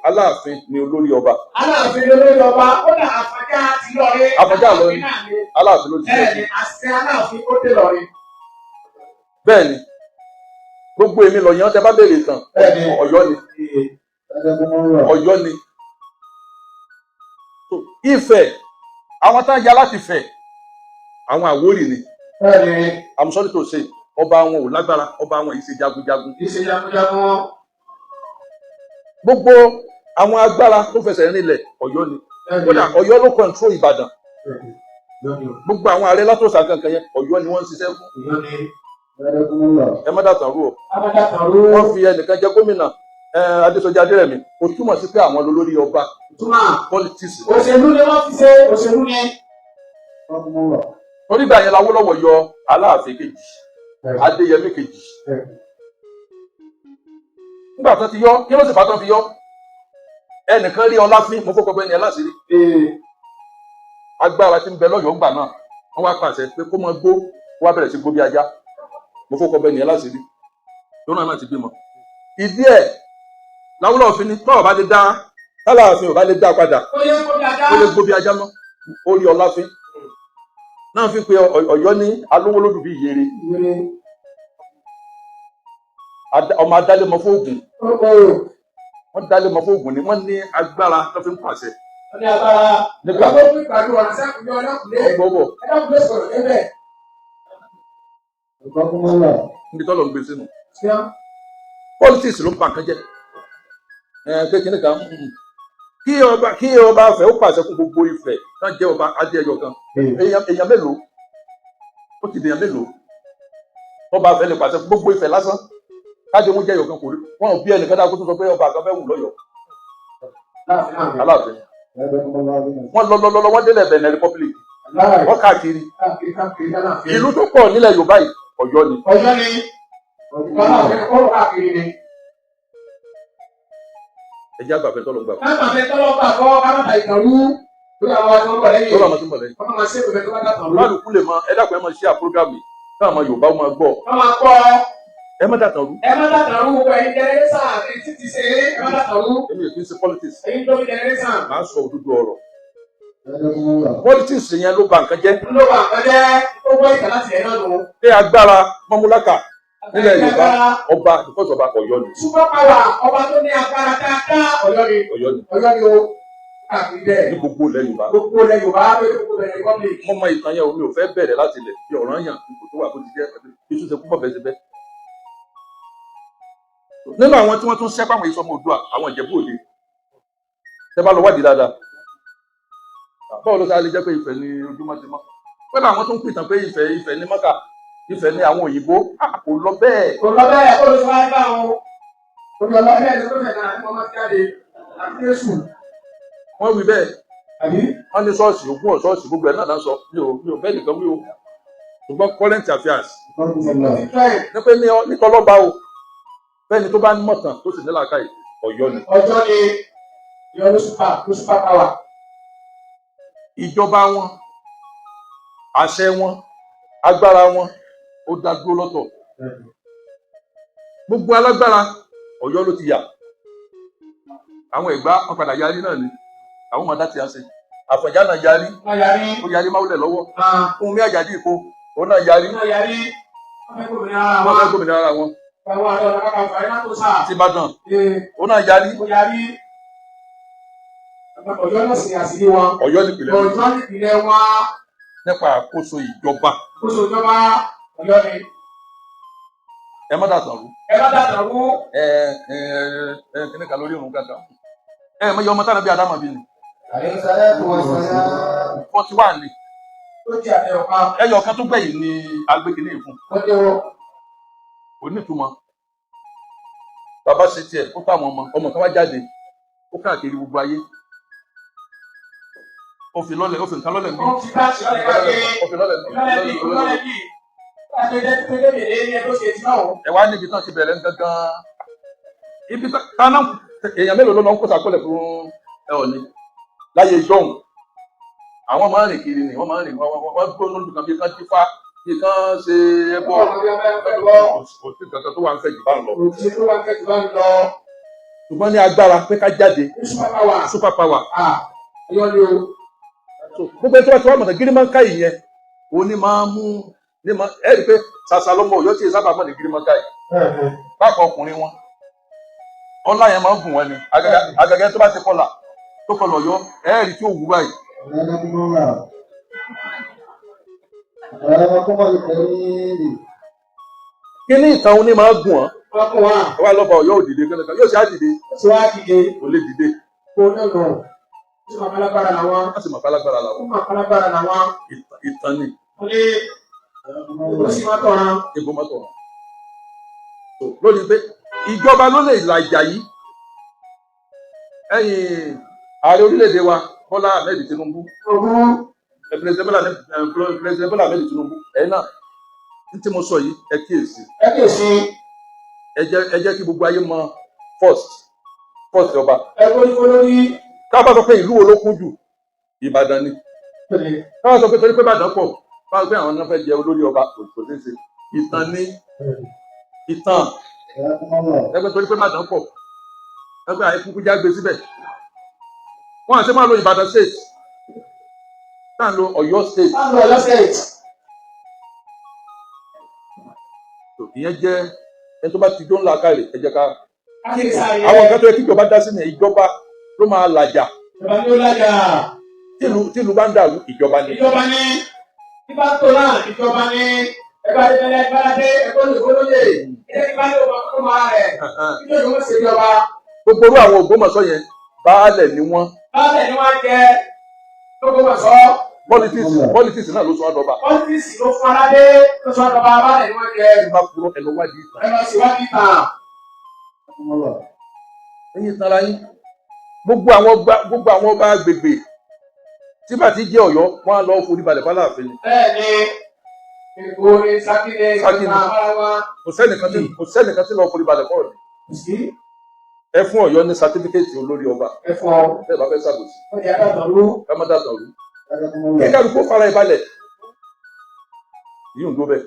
Aláàfin ni olórí ọba. Aláàfin ni olórí ọba, ó dà Àfọ̀njá ti lọrin. Àfọ̀njá lọrin. Aláàfin ló ti bẹ́ẹ̀ ni àṣẹ Aláàfin ó dé lọrin. Bẹ́ẹ̀ ni gbogbo èmi lọ yan tẹ bá béèrè tán Ọ̀yọ́ ni Ọ̀yọ́ ni. Ifẹ̀ àwọn tá ń ya láti Ifẹ̀ àwọn Àwórì ni. I'm sorry to say ọba wọn ò lágbára, ọba wọn yìí ṣe jagunjagun. Gbogbo àwọn agbára tó fẹsẹ̀ rinlẹ̀ Ọ̀yọ́ ni. Kódà Ọ̀yọ́ ló control Ìbàdàn. Gbogbo àwọn ààrẹ látòsà kankan yẹn Ọ̀yọ́ ni wọ́n ń ṣiṣẹ́ fún. Ẹ má dàtàn rú o. Wọ́n fi ẹnìkan jẹ gómìnà Adésọjí Adérẹ̀mí kò túmọ̀ sí pé àwọn olórí ọba politics. Òṣèlú ni wọ́n fi ṣe òṣèlú ni. Onígbà yẹn l'Awólọ́wọ̀ yọ Aláàfin kejì Adéyẹmí kejì. Nígbà tó ti yọ kí ló sì fà tán fi yọ ẹnìkan rí Ọláfín mo fọkọ bẹ́ẹ̀ ni ẹ láṣìírí. Agbára tí ń bẹ lọ́yọ̀ọ́ gbà náà wọ́n wá pàṣẹ pé kó máa gbó wá bẹ̀rẹ̀ sí gbó bí ajá mo fọkọ bẹ́ẹ̀ ni ẹ láṣìírí lọ́nà náà ti bímọ. Ìdí ẹ̀ l'Awólọ́wọ̀ fi ní tọ́ọ̀ bá lè dá Aláàfin ò bá lè dá padà ó lè gbó bí ajá mọ́ ó rí Ọláfín náà fi pe Ọ̀yọ́ ní alówólódù bí ìyèrè ọmọ adálémọ fóògùn wọ́n dálémọ fóògùn ni wọ́n ní agbára tó fi ń pàṣẹ. Nígbà gbogbo níbi tọ́lọ̀ ń gbé sínú politics ló ń pa nǹkan jẹ́ pé kíní kan kí ọba Ifẹ̀ ó pàṣẹ fún gbogbo Ifẹ̀ kan jẹ́ ọba adéẹyọ kan èèyàn mélòó ó ti dèèyàn mélòó ọba Ifẹ̀ lè pàṣẹ fún gbogbo Ifẹ̀ lásán kájọ mú jẹ́ ẹyọ kan kò rí wọn ò bí ẹnìkan dáa kó tó sọ pé ọba kan fẹ́ wù lọ́yọ̀ọ́ Aláàfin wọ́n lọ wọ́n délẹ̀ Benin Republic wọ́n káàkiri ìlú tó pọ̀ nílẹ̀ Yorùbá yìí Ọ̀yọ́ ni. Ẹ jẹ́ àgbàfẹ́ tọ́lọ́ gbà. Olùkú lè mọ ẹ dàpọ̀ ẹ mọ ṣíà prógámì káwọn ọmọ Yorùbá ó máa gbọ́. Ẹ má dàtàn rú. Ẹ má dàtàn rú gbogbo ẹ̀yin jẹnẹrẹsà èyí ti ṣe é ẹ má dàtàn rú. Èmi ò kí ń ṣe politics. Ẹ̀yin tó fi jẹnẹrẹsà. Màá sọ òdodo ọ̀rọ̀. Politics yẹn ló ba nǹkan jẹ́. Ló ba nǹkan jẹ́ ó gbọ́ ìkà láti ẹ̀ náà nù. Pé agbára mọ́múlákà nílẹ̀ Yorùbá ọba ìfọ̀sọ̀ ọba Ọ̀yọ́ ni. Super power ọba tó ní agbára dáadáa Ọ̀yọ́ ni. Ọ̀yọ́ ni. Ọ̀yọ́ ni o. Káàkiri bẹ́ẹ̀. Ní gbogbo ilẹ̀ Yorùbá. Gbogbo ilẹ̀ Yorùbá ló ti gbogbo ilẹ̀ Republic. Mo mọ ìtàn yẹn omi ò fẹ́ bẹ̀rẹ̀ láti ilẹ̀ bí ọ̀ràn yàn ipò tó wà bó ti jẹ́ iṣu ṣe púpọ̀ bẹ́ẹ̀ ti bẹ́ẹ̀. Nínú àwọn tí wọ́n tún ṣẹ́pà àwọn ìsọmọ Oòduà àwọn Ìjẹ̀bú Òde tẹ́ bá lọ wádìí dáadáa báwo ló sáré lè jẹ́ pé Ifẹ̀ ni ojúmọ́ ti mọ́ pẹ́lú àwọn tó ń pìtàn pé Ifẹ̀ ni Mọ́kà Ifẹ̀ ni àwọn òyìnbó kò lọ bẹ́ẹ̀. Kò lọ bẹ́ẹ̀ kó ló ti wáyé báwọn olùyọ lọ bẹ́ẹ̀ ló fẹ́ náà wọ́n máa jáde àti Jésù. Wọ́n wí bẹ́ẹ̀ wọ́n ní ṣọ́ọ̀ṣì ogún ọ̀ ṣọ́ọ̀ṣì gbogbo ẹ̀ náà sọ mi ò bẹ́ẹ̀ nìkan wí o ṣùgbọ́n current affairs ní pé ní tọ́lọ́ba o bẹ́ẹ̀ni tó bá ń mọ̀tàn tó sì ní làákàyè Ọ̀yọ́ ni. Ọ̀yọ́ ni yọ ló super power. Ìjọba wọn àṣẹ wọn agbára wọn ó dá dúró lọ́tọ̀ gbogbo alágbára Ọ̀yọ́ ló ti yà àwọn Ẹ̀gbá wọn padà yarí náà ni àwọn ọmọdé ti àṣẹ Àfọ̀njá náà yarí ó yarí máwùlẹ̀ lọ́wọ́ Fúnmi Àjàdí Ìkó òun náà yarí wọ́n fẹ́ gómìnà ara wọn. Ti Ìbàdàn òun náà yarí. Ọ̀yọ́ náà sì ní àṣírí wọn. Ọ̀yọ́ nípìnlẹ̀ wọn. Nípa àkóso ìjọba. Àkóso ìjọba Ọ̀yọ́ ni. Ẹ má dàtàn rú. Ẹ má dàtàn rú. Kíní kan lórí òun kankan. Mọ iye ọmọ táwọn bí Adámọ̀ bí ni. 41 ni. Ó jẹ́ àtẹ̀wọ̀ká. Ẹyọ kan tó gbẹ̀yìn ni agbẹ́kìnní ìfún. Ó jẹ́ wọ́n. Onítùmọ̀. Bàbá ṣe tiẹ̀ ó fáwọn ọmọ kan wá jáde ó káàkiri gbogbo ayé. Ó fi nǹkan lọ́lẹ̀ bí. Ó fi bá ṣe lọ́lẹ̀ káàkiri. Ó fi lọ́lẹ̀ bí. Ẹ wá níbi tán ti bẹ̀rẹ̀ gangan. Ibi táná èèyàn mélòó ló lọ ń kó sàkólẹ̀ fún Ọọ̀ni láyé ìjọ́hun. Àwọn máa ń rìn kiri ni wọ́n máa ń rìn wọ́n gbó lójú kan bí kan jífá bí kan ṣe ẹbọ. Kò sí kankan tó wà ń fẹ́ jù bá ń lọ. ṣùgbọ́n ní agbára pé ká jáde super power. super power. Ẹyọ ni o. So gbogbo ẹni tí wọ́n mọ̀ ní gírímọ́ńkà yìí yẹn òun ni máa mú ní máa ẹ rí i pé ṣàṣà lọ́mọ Ọ̀yọ́ tí ì sábà mọ̀ ní gírímọ́ńkà yìí bákan ọkùnrin wọn ọlá yẹn máa ń gùn wọn ni àgàgà tó bá ti kọlà tó kọlà Ọ̀yọ́ ẹ rí i tí ó wù báyìí. Kí ní ìtàn òun ni máa gùn ọ́ wá lọ́ba Ọ̀yọ́ òdìdé kí yóò ṣe àdìdé kò lè dìde. Wọ́n sì mọ̀ kálágbára làwọn. Ìtàn ni. Ìbò máa tọ̀ràn. Lónìí pé ìjọba ló lè la ìjà yìí. Ẹ̀yin ààrẹ orílẹ̀-èdè wa Bọ́lá Ahmed Tinubu. President Bọ́lá Ahmed Tinubu ẹ̀yin náà ní tí mo sọ yìí ẹ kíyèsí. Ẹ jẹ́ kí gbogbo ayé mọ first ọba. Ká bá sọ pé ìlú wo ló kún jù Ìbàdàn ni. Ká bá sọ pé torí pé Ìbàdàn pọ̀ ká sọ pé àwọn náà fẹ́ jẹ olórí ọba kò sí ṣe. Ìtàn ni ìtàn ẹgbẹ́ torí pé Ìbàdàn pọ̀ ẹgbẹ́ àìkúkú já gbé síbẹ̀. Wọ́n àti máa lo Ìbàdàn state náà lo Ọ̀yọ́ state. Ìyẹn jẹ́ ẹni tó bá ti jó ńlá káàlì ẹ jẹ́ ká àwọn nǹkan tó yẹ kí ìjọba dá sí ní ìjọba ló máa làjà. Tí ìlú bá ń dàrú ìjọba ni. Nígbà tó náà ìjọba ni ẹgbẹ́ adébẹ́lẹ́ ẹgbẹ́ ẹgbẹ́ olóyè ẹgbẹ́ bá ní ọba tó máa rẹ̀ nígbà tó ń ṣe ìjọba. Gbogbo orú àwọn Ògbómọ̀ṣọ́ yẹn baálẹ̀ ni wọ́n. Baálẹ̀ ni wọ́n jẹ́ Ògbómọ̀ṣọ́. Politics náà ló sọ àdọ́ba. Politics ló fún aládé ló sọ àdọ́ba baálẹ̀ ni wọ́n jẹ́. Ẹ bá kúrò ẹ lọ wádìí ìtàn. Ẹ lọ síwádìí ìtàn. Ẹ̀yin tara yín gbogbo àwọn ọba agbègbè tí bá ti jẹ́ Ọ̀yọ́ wọ́n á lọ forí balẹ̀ fáláàfin ni. Bẹ́ẹ̀ni ìgbòho Sákìní kò sẹ́nìkan tí lọ forí balẹ̀ fọ́ọ̀lù. Ẹ fún Ọ̀yọ́ ní sátífíkẹ́ẹ̀tì olórí ọba. Bẹ́ẹ̀ bá fẹ́ ṣàbòsí. Ká má dàtàn rú. Kí kálukú fara ìbalẹ̀ yìí ń dó bẹ́ẹ̀.